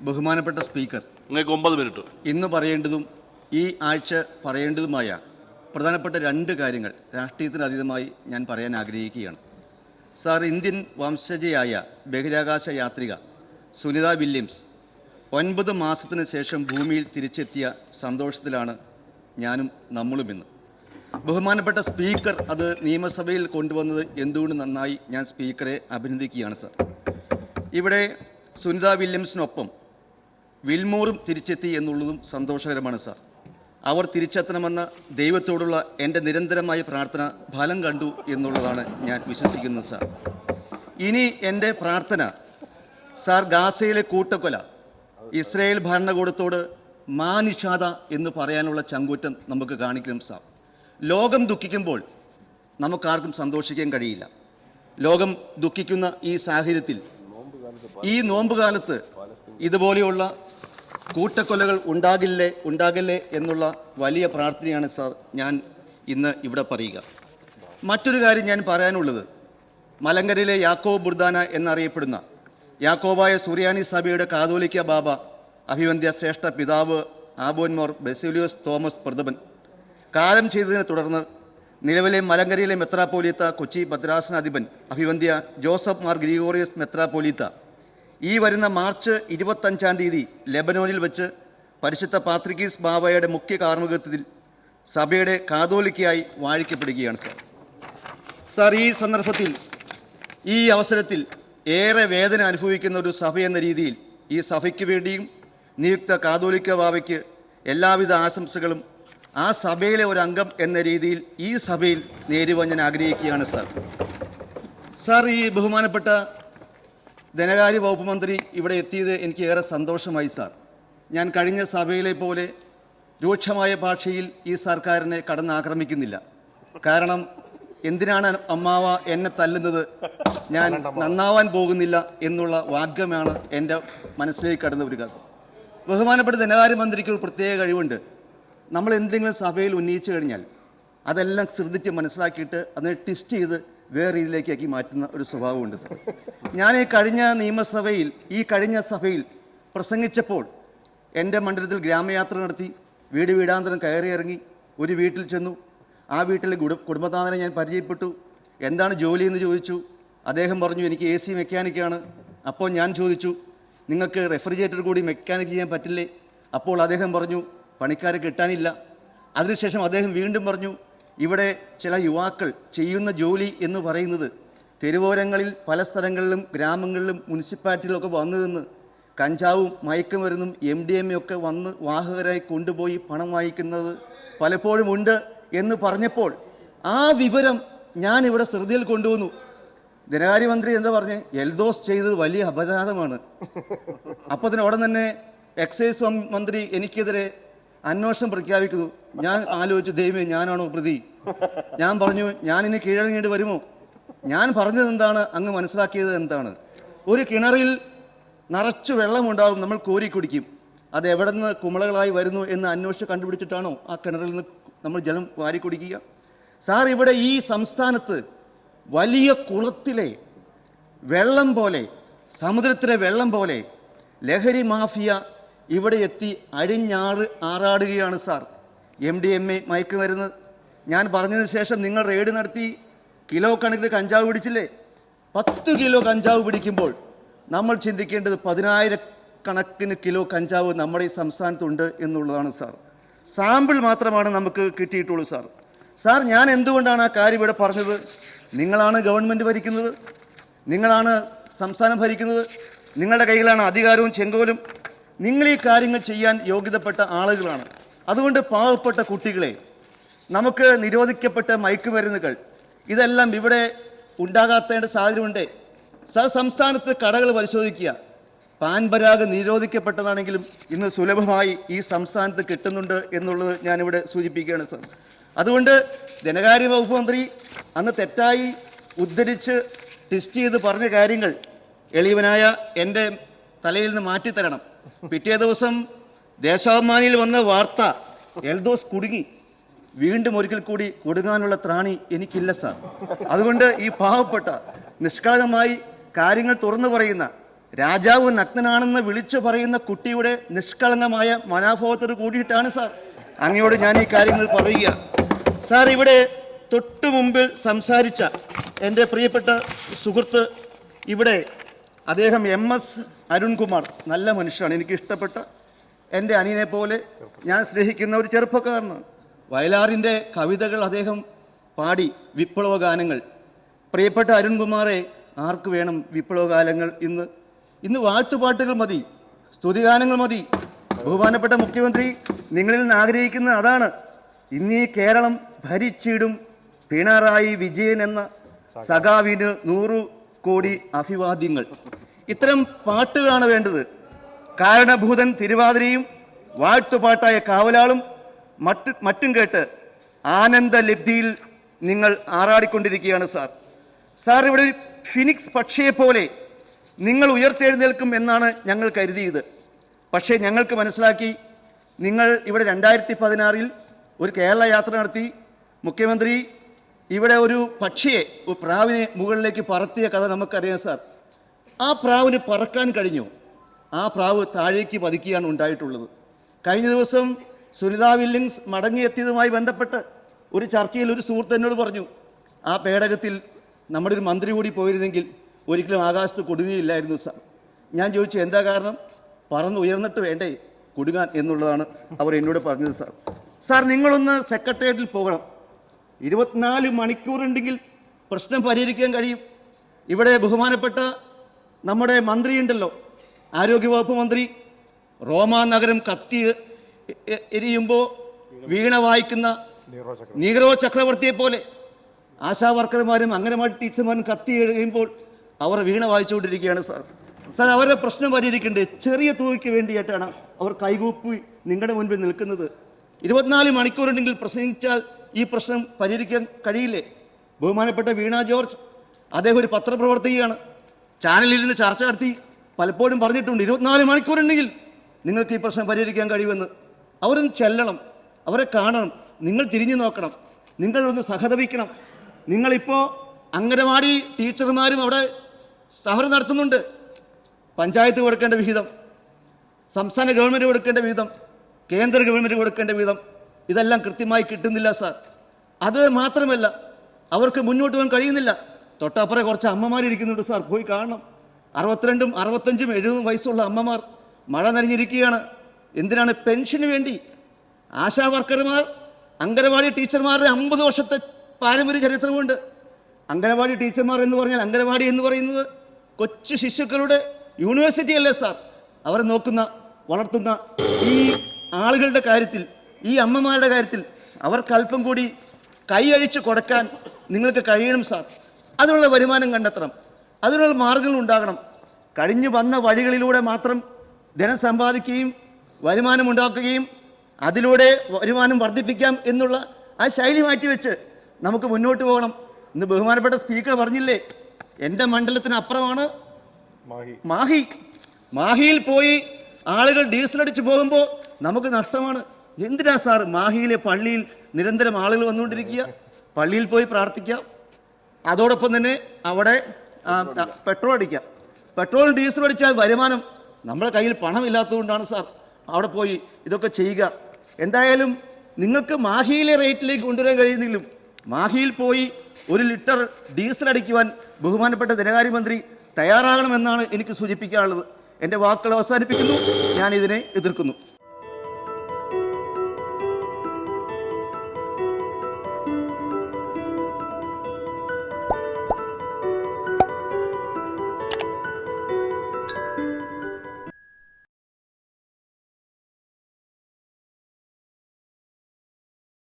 ബഹുമാനപ്പെട്ട സ്പീക്കർ, നിങ്ങൾക്ക് 9 മിനിറ്റ്. ഇന്ന് പറയേണ്ടതും ഈ ആഴ്ച പറയേണ്ടതുമായ പ്രധാനപ്പെട്ട 2 കാര്യങ്ങൾ രാഷ്ട്രീയത്തിനതീതമായി ഞാൻ പറയാൻ ആഗ്രഹിക്കുകയാണ്. സാർ, ഇന്ത്യൻ വംശജയായ ബഹിരാകാശ യാത്രിക സുനിത വില്യംസ് 9 മാസത്തിന് ശേഷം ഭൂമിയിൽ തിരിച്ചെത്തിയ സന്തോഷത്തിലാണ് ഞാനും നമ്മളുമിന്ന്. ബഹുമാനപ്പെട്ട സ്പീക്കർ അത് നിയമസഭയിൽ കൊണ്ടുവന്നത് എന്തുകൊണ്ട് നന്നായി ഞാൻ സ്പീക്കറെ അഭിനന്ദിക്കുകയാണ്. സാർ, ഇവിടെ സുനിത വില്യംസിനൊപ്പം വിൽമോറും തിരിച്ചെത്തി എന്നുള്ളതും സന്തോഷകരമാണ്. സാർ, അവർ തിരിച്ചെത്തണമെന്ന ദൈവത്തോടുള്ള എൻ്റെ നിരന്തരമായ പ്രാർത്ഥന ഫലം കണ്ടു എന്നുള്ളതാണ് ഞാൻ വിശ്വസിക്കുന്നത്. സാർ, ഇനി എൻ്റെ പ്രാർത്ഥന, സാർ, ഗാസയിലെ കൂട്ടക്കൊല ഇസ്രയേൽ ഭരണകൂടത്തോട് മാനിഷാദ എന്ന് പറയാനുള്ള ചങ്കൂറ്റം നമുക്ക് കാണിക്കണം. സാർ, ലോകം ദുഃഖിക്കുമ്പോൾ നമുക്കാർക്കും സന്തോഷിക്കാൻ കഴിയില്ല. ലോകം ദുഃഖിക്കുന്ന ഈ സാഹചര്യത്തിൽ ഈ നോമ്പുകാലത്ത് ഇതുപോലെയുള്ള കൂട്ടക്കൊലകൾ ഉണ്ടാകില്ലേ എന്നുള്ള വലിയ പ്രാർത്ഥനയാണ് സാർ ഞാൻ ഇന്ന് ഇവിടെ പറയുക. മറ്റൊരു കാര്യം ഞാൻ പറയാനുള്ളത്, മലങ്കരയിലെ യാക്കോബ് ബുർദാന എന്നറിയപ്പെടുന്ന യാക്കോബായ സുറിയാനി സഭയുടെ കാതോലിക്ക ബാബ അഭിവന്ദ്യ ശ്രേഷ്ഠ പിതാവ് ആബോൻമോർ ബെസിലിയോസ് തോമസ് പ്രഥമൻ കാലം ചെയ്തതിനെ തുടർന്ന് നിലവിലെ മലങ്കരയിലെ മെത്രാപ്പോലീത്ത കൊച്ചി ഭദ്രാസനാധിപൻ അഭിവന്ദ്യ ജോസഫ് മാർ ഗ്രിഗോറിയസ് മെത്രാപ്പോലീത്ത ഈ വരുന്ന മാർച്ച് 25-ാം തീയതി ലെബനോനിൽ വെച്ച് പരിശുദ്ധ പാത്രിക്കീസ് ബാബയുടെ മുഖ്യ കാർമ്മികത്വത്തിൽ സഭയുടെ കാതോലിക്കയായി വാഴിക്കപ്പെടുകയാണ്. സാർ, ഈ സന്ദർഭത്തിൽ ഈ അവസരത്തിൽ ഏറെ വേദന അനുഭവിക്കുന്ന ഒരു സഭ എന്ന രീതിയിൽ ഈ സഭയ്ക്ക് വേണ്ടിയും നിയുക്ത കാതോലിക്ക ബാബയ്ക്ക് എല്ലാവിധ ആശംസകളും ആ സഭയിലെ ഒരു അംഗം എന്ന രീതിയിൽ ഈ സഭയിൽ നേരുവാൻ ഞാൻ ആഗ്രഹിക്കുകയാണ്. സാർ, ഈ ബഹുമാനപ്പെട്ട ധനകാര്യ വകുപ്പ് മന്ത്രി ഇവിടെ എത്തിയത് എനിക്ക് ഏറെ സന്തോഷമായി. സാർ, ഞാൻ കഴിഞ്ഞ സഭയിലെ പോലെ രൂക്ഷമായ ഭാഷയിൽ ഈ സർക്കാരിനെ കടന്നാക്രമിക്കുന്നില്ല. കാരണം എന്തിനാണ് അമ്മാവ എന്നെ തല്ലുന്നത്, ഞാൻ നന്നാവാൻ പോകുന്നില്ല എന്നുള്ള വാക്യമാണ് എൻ്റെ മനസ്സിലേക്ക് കടന്നു വരിക. ബഹുമാനപ്പെട്ട ധനകാര്യമന്ത്രിക്ക് ഒരു പ്രത്യേക കഴിവുണ്ട്. നമ്മൾ എന്തെങ്കിലും സഭയിൽ ഉന്നയിച്ചു കഴിഞ്ഞാൽ അതെല്ലാം ശ്രദ്ധിച്ച് മനസ്സിലാക്കിയിട്ട് അതിനെ ട്വിസ്റ്റ് ചെയ്ത് വേറെ രീതിയിലേക്കാക്കി മാറ്റുന്ന ഒരു സ്വഭാവമുണ്ട്. സാർ, ഞാൻ ഈ കഴിഞ്ഞ സഭയിൽ പ്രസംഗിച്ചപ്പോൾ എൻ്റെ മണ്ഡലത്തിൽ ഗ്രാമയാത്ര നടത്തി വീട് വീടാന്തരം കയറി ഇറങ്ങി ഒരു വീട്ടിൽ ചെന്നു. ആ വീട്ടിലെ കുടുംബനാഥനെ ഞാൻ പരിചയപ്പെട്ടു. എന്താണ് ജോലി എന്ന് ചോദിച്ചു. അദ്ദേഹം പറഞ്ഞു, എനിക്ക് AC മെക്കാനിക്കാണ്. അപ്പോൾ ഞാൻ ചോദിച്ചു, നിങ്ങൾക്ക് റെഫ്രിജറേറ്റർ കൂടി മെക്കാനിക് ചെയ്യാൻ പറ്റില്ലേ? അപ്പോൾ അദ്ദേഹം പറഞ്ഞു, പണിക്കാരെ കിട്ടാനില്ല. അതിനുശേഷം അദ്ദേഹം വീണ്ടും പറഞ്ഞു, ഇവിടെ ചില യുവാക്കൾ ചെയ്യുന്ന ജോലി എന്ന് പറയുന്നത് തെരുവോരങ്ങളിൽ പല സ്ഥലങ്ങളിലും ഗ്രാമങ്ങളിലും മുനിസിപ്പാലിറ്റിയിലൊക്കെ വന്നു നിന്ന് കഞ്ചാവും മയക്കുമരുന്നും MDMA ഒക്കെ വന്ന് വാഹകരായി കൊണ്ടുപോയി പണം വാങ്ങിക്കുന്നത് പലപ്പോഴും ഉണ്ട് എന്ന് പറഞ്ഞപ്പോൾ ആ വിവരം ഞാനിവിടെ ശ്രദ്ധയിൽ കൊണ്ടുവന്നു. ധനകാര്യമന്ത്രി എന്താ പറഞ്ഞേ, എൽദോസ് ചെയ്തത് വലിയ അപരാധമാണ്. അപ്പോൾ ഉടൻ തന്നെ എക്സൈസ് മന്ത്രി എനിക്കെതിരെ അന്വേഷണം പ്രഖ്യാപിക്കുന്നു. ഞാൻ ആലോചിച്ചു, ദൈവമേ, ഞാനാണോ പ്രതി? ഞാൻ പറഞ്ഞു, ഞാനിനി കീഴടങ്ങേണ്ടി വരുമോ? ഞാൻ പറഞ്ഞത് എന്താണ്, അങ്ങ് മനസ്സിലാക്കിയത് എന്താണ്? ഒരു കിണറിൽ നിറച്ചു വെള്ളമുണ്ടാകും, നമ്മൾ കോരി കുടിക്കും. അത് എവിടെ നിന്ന് കുമിളകളായി വരുന്നു എന്ന് അന്വേഷിച്ച് കണ്ടുപിടിച്ചിട്ടാണോ ആ കിണറിൽ നിന്ന് നമ്മൾ ജലം വാരി കുടിക്കുക? സാർ, ഇവിടെ ഈ സംസ്ഥാനത്ത് വലിയ കുളത്തിലെ വെള്ളം പോലെ, സമുദ്രത്തിലെ വെള്ളം പോലെ ലഹരി മാഫിയ ഇവിടെ എത്തി ആറാടുകയാണ്. സാർ, MDMA മയക്കുമരുന്ന് ഞാൻ പറഞ്ഞതിന് ശേഷം നിങ്ങൾ റെയ്ഡ് നടത്തി കിലോ കണക്കിന് കഞ്ചാവ് പിടിച്ചില്ലേ? 10 കിലോ കഞ്ചാവ് പിടിക്കുമ്പോൾ നമ്മൾ ചിന്തിക്കേണ്ടത് 10,000 കണക്കിന് കിലോ കഞ്ചാവ് നമ്മുടെ ഈ സംസ്ഥാനത്തുണ്ട് എന്നുള്ളതാണ്. സാർ, സാമ്പിൾ മാത്രമാണ് നമുക്ക് കിട്ടിയിട്ടുള്ളൂ. സാർ, ഞാൻ എന്തുകൊണ്ടാണ് ആ കാര്യം ഇവിടെ പറഞ്ഞത്? നിങ്ങളാണ് ഗവൺമെൻറ് ഭരിക്കുന്നത്, നിങ്ങളാണ് സംസ്ഥാനം ഭരിക്കുന്നത്, നിങ്ങളുടെ കൈകളാണ് അധികാരവും ചെങ്കോലും. നിങ്ങൾ ഈ കാര്യങ്ങൾ ചെയ്യാൻ യോഗ്യതപ്പെട്ട ആളുകളാണ്. അതുകൊണ്ട് പാവപ്പെട്ട കുട്ടികളെ, നമുക്ക് നിരോധിക്കപ്പെട്ട മയക്കുമരുന്നുകൾ ഇതെല്ലാം ഇവിടെ ഉണ്ടാകാത്തേണ്ട സാഹചര്യമുണ്ട്. സാർ, സംസ്ഥാനത്ത് കടകൾ പരിശോധിക്കുക. പാൻപരാഗ് നിരോധിക്കപ്പെട്ടതാണെങ്കിലും ഇന്ന് സുലഭമായി ഈ സംസ്ഥാനത്ത് കിട്ടുന്നുണ്ട് എന്നുള്ളത് ഞാനിവിടെ സൂചിപ്പിക്കുകയാണ്. സാർ, അതുകൊണ്ട് ധനകാര്യ വകുപ്പ് മന്ത്രി അന്ന് തെറ്റായി ഉദ്ധരിച്ച് ടെസ്റ്റ് ചെയ്ത് പറഞ്ഞ കാര്യങ്ങൾ എളിയവനായ എൻ്റെ തലയിൽ നിന്ന് മാറ്റിത്തരണം. പിറ്റേ ദിവസം ദേശാഭിമാനിയിൽ വന്ന വാർത്ത, എൽദോസ് കുടുങ്ങി. വീണ്ടും ഒരിക്കൽ കൂടി കൊടുങ്ങാനുള്ള ത്രാണി എനിക്കില്ല. സാർ, അതുകൊണ്ട് ഈ പാവപ്പെട്ട നിഷ്കളങ്കമായി കാര്യങ്ങൾ തുറന്നു പറയുന്ന രാജാവ് നഗ്നനാണെന്ന് വിളിച്ചു പറയുന്ന കുട്ടിയുടെ നിഷ്കളങ്കമായ മനോഭാവത്തോട് കൂടിയിട്ടാണ് സാർ അങ്ങയോട് ഞാൻ ഈ കാര്യങ്ങൾ പറയുക. സാർ, ഇവിടെ തൊട്ടു മുമ്പിൽ സംസാരിച്ച എൻ്റെ പ്രിയപ്പെട്ട സുഹൃത്ത്, ഇവിടെ അദ്ദേഹം MS അരുൺകുമാർ, നല്ല മനുഷ്യനാണ്, എനിക്ക് ഇഷ്ടപ്പെട്ട എൻ്റെ അനിയനെ പോലെ ഞാൻ സ്നേഹിക്കുന്ന ഒരു ചെറുപ്പക്കാരനാണ്. വയലാറിൻ്റെ കവിതകൾ അദ്ദേഹം പാടി, വിപ്ലവ ഗാനങ്ങൾ. പ്രിയപ്പെട്ട അരുൺകുമാറെ, ആർക്ക് വേണം വിപ്ലവ ഗാനങ്ങൾ? ഇന്ന് വാഴ്ത്തുപാട്ടുകൾ മതി, സ്തുതിഗാനങ്ങൾ മതി. ബഹുമാനപ്പെട്ട മുഖ്യമന്ത്രി, നിങ്ങളിൽ നിന്ന് ആഗ്രഹിക്കുന്നത് അതാണ്. ഇന്നീ കേരളം ഭരിച്ചിടും പിണറായി വിജയൻ എന്ന സഖാവിന് 100 കോടി അഭിവാദ്യങ്ങൾ. ഇത്തരം പാട്ടുകളാണ് വേണ്ടത്. കാരണഭൂതൻ തിരുവാതിരയും വാഴ്ത്തുപാട്ടായ കാവലാളും മറ്റും കേട്ട് ആനന്ദ ലബ്ധിയിൽ നിങ്ങൾ ആറാടിക്കൊണ്ടിരിക്കുകയാണ് സാർ. സാർ, ഇവിടെ ഫിനിക്സ് പക്ഷിയെപ്പോലെ നിങ്ങൾ ഉയർത്തെഴുന്നേൽക്കും എന്നാണ് ഞങ്ങൾ കരുതിയത്. പക്ഷേ ഞങ്ങൾക്ക് മനസ്സിലാക്കി, നിങ്ങൾ ഇവിടെ 2016 ഒരു കേരള യാത്ര നടത്തി. മുഖ്യമന്ത്രി ഇവിടെ ഒരു പക്ഷിയെ, ഒരു പ്രാവിനെ മുകളിലേക്ക് പറത്തിയ കഥ നമുക്കറിയാം സാർ. ആ പ്രാവിന് പറക്കാൻ കഴിഞ്ഞു. ആ പ്രാവ് താഴേക്ക് പതിക്കുകയാണ് ഉണ്ടായിട്ടുള്ളത്. കഴിഞ്ഞ ദിവസം സുനിത വില്യംസ് മടങ്ങിയെത്തിയതുമായി ബന്ധപ്പെട്ട് ഒരു ചർച്ചയിൽ ഒരു സുഹൃത്ത് എന്നോട് പറഞ്ഞു, ആ പേടകത്തിൽ നമ്മുടെ ഒരു മന്ത്രി കൂടി പോയിരുന്നെങ്കിൽ ഒരിക്കലും ആകാശത്ത് കൊടുങ്ങുകയില്ലായിരുന്നു സാർ. ഞാൻ ചോദിച്ചു, എന്താ കാരണം? പറന്ന് ഉയർന്നിട്ട് വേണ്ടേ കൊടുങ്ങാൻ എന്നുള്ളതാണ് അവർ എന്നോട് പറഞ്ഞത് സാർ. സാർ, നിങ്ങളൊന്ന് സെക്രട്ടേറിയറ്റിൽ പോകണം. 24 മണിക്കൂറുണ്ടെങ്കിൽ പ്രശ്നം പരിഹരിക്കാൻ കഴിയും. ഇവിടെ ബഹുമാനപ്പെട്ട നമ്മുടെ മന്ത്രിയുണ്ടല്ലോ, ആരോഗ്യവകുപ്പ് മന്ത്രി, റോമാ നഗരം കത്തി എരിയുമ്പോൾ വീണ വായിക്കുന്ന നീഗ്രോ ചക്രവർത്തിയെ പോലെ ആശാ വർക്കർമാരും അംഗനവാടി ടീച്ചർമാരും കത്തി എഴുതുമ്പോൾ അവർ വീണ വായിച്ചുകൊണ്ടിരിക്കുകയാണ് സാർ. സാർ, അവരുടെ പ്രശ്നം പരിഹരിക്കേണ്ടത് ചെറിയ തുകയ്ക്ക് വേണ്ടിയിട്ടാണ് അവർ കൈകൂപ്പി നിങ്ങളുടെ മുൻപിൽ നിൽക്കുന്നത്. 24 മണിക്കൂറുണ്ടെങ്കിൽ പ്രസംഗിച്ചാൽ ഈ പ്രശ്നം പരിഹരിക്കാൻ കഴിയില്ലേ? ബഹുമാനപ്പെട്ട വീണ ജോർജ്, അദ്ദേഹം ഒരു പത്രപ്രവർത്തകയാണ്. ചാനലിൽ നിന്ന് ചർച്ച നടത്തി പലപ്പോഴും പറഞ്ഞിട്ടുണ്ട്, 24 മണിക്കൂറുണ്ടെങ്കിൽ നിങ്ങൾക്ക് ഈ പ്രശ്നം പരിഹരിക്കാൻ കഴിയുമെന്ന്. അവരൊന്ന് ചെല്ലണം, അവരെ കാണണം, നിങ്ങൾ തിരിഞ്ഞു നോക്കണം, നിങ്ങളൊന്ന് സഹതപിക്കണം. നിങ്ങളിപ്പോൾ അംഗനവാടി ടീച്ചർമാരും അവിടെ സമരം നടത്തുന്നുണ്ട്. പഞ്ചായത്ത് കൊടുക്കേണ്ട വിഹിതം, സംസ്ഥാന ഗവൺമെൻറ് കൊടുക്കേണ്ട വിഹിതം, കേന്ദ്ര ഗവൺമെൻറ് കൊടുക്കേണ്ട വിഹിതം, ഇതെല്ലാം കൃത്യമായി കിട്ടുന്നില്ല സാർ. അത് മാത്രമല്ല, അവർക്ക് മുന്നോട്ട് പോകാൻ കഴിയുന്നില്ല. തൊട്ടപ്പുറം കുറച്ച് അമ്മമാരിരിക്കുന്നുണ്ട് സാർ, പോയി കാണണം. 62, 65, 70 വയസ്സുള്ള അമ്മമാർ മഴ നനഞ്ഞിരിക്കുകയാണ്. എന്തിനാണ്? പെൻഷന് വേണ്ടി. ആശാ വർക്കർമാർ, അംഗനവാടി ടീച്ചർമാരുടെ 50 വർഷത്തെ പാരമ്പര്യ ചരിത്രമുണ്ട്. അംഗനവാടി ടീച്ചർമാർ എന്ന് പറഞ്ഞാൽ, അംഗനവാടി എന്ന് പറയുന്നത് കൊച്ചു ശിശുക്കളുടെ യൂണിവേഴ്സിറ്റി അല്ലേ സാർ? അവരെ നോക്കുന്ന, വളർത്തുന്ന ഈ ആളുകളുടെ കാര്യത്തിൽ, ഈ അമ്മമാരുടെ കാര്യത്തിൽ അവർക്ക് അല്പം കൂടി കൈയഴിച്ച് കൊടുക്കാൻ നിങ്ങൾക്ക് കഴിയണം സാർ. അതിനുള്ള വരുമാനം കണ്ടെത്തണം, അതിനുള്ള മാർഗങ്ങൾ ഉണ്ടാകണം. കഴിഞ്ഞു വന്ന വഴികളിലൂടെ മാത്രം ധനം സമ്പാദിക്കുകയും വരുമാനം ഉണ്ടാക്കുകയും അതിലൂടെ വരുമാനം വർദ്ധിപ്പിക്കാം എന്നുള്ള ആ ശൈലി മാറ്റിവെച്ച് നമുക്ക് മുന്നോട്ട് പോകണം. ഇന്ന് ബഹുമാനപ്പെട്ട സ്പീക്കർ പറഞ്ഞില്ലേ, എൻ്റെ മണ്ഡലത്തിന് അപ്പുറമാണ് മാഹി. മാഹിയിൽ പോയി ആളുകൾ ഡീസൽ അടിച്ച് പോകുമ്പോൾ നമുക്ക് നഷ്ടമാണ്. എന്തിനാ സാർ മാഹിയിലെ പള്ളിയിൽ നിരന്തരം ആളുകൾ വന്നുകൊണ്ടിരിക്കുക? പള്ളിയിൽ പോയി പ്രാർത്ഥിക്കാം, അതോടൊപ്പം തന്നെ അവിടെ പെട്രോൾ അടിക്കാം. പെട്രോളും ഡീസലും അടിച്ചാൽ വരുമാനം, നമ്മുടെ കയ്യിൽ പണമില്ലാത്തതുകൊണ്ടാണ് സാർ അവിടെ പോയി ഇതൊക്കെ ചെയ്യുക. എന്തായാലും നിങ്ങൾക്ക് മാഹിയിലെ റേറ്റിലേക്ക് കൊണ്ടുവരാൻ കഴിയുന്നെങ്കിലും മാഹിയിൽ പോയി 1 ലിറ്റർ ഡീസൽ അടിക്കുവാൻ ബഹുമാനപ്പെട്ട ധനകാര്യമന്ത്രി തയ്യാറാകണമെന്നാണ് എനിക്ക് സൂചിപ്പിക്കാനുള്ളത്. എൻ്റെ വാക്കുകൾ അവസാനിപ്പിക്കുന്നു. ഞാൻ ഇതിനെ എതിർക്കുന്നു.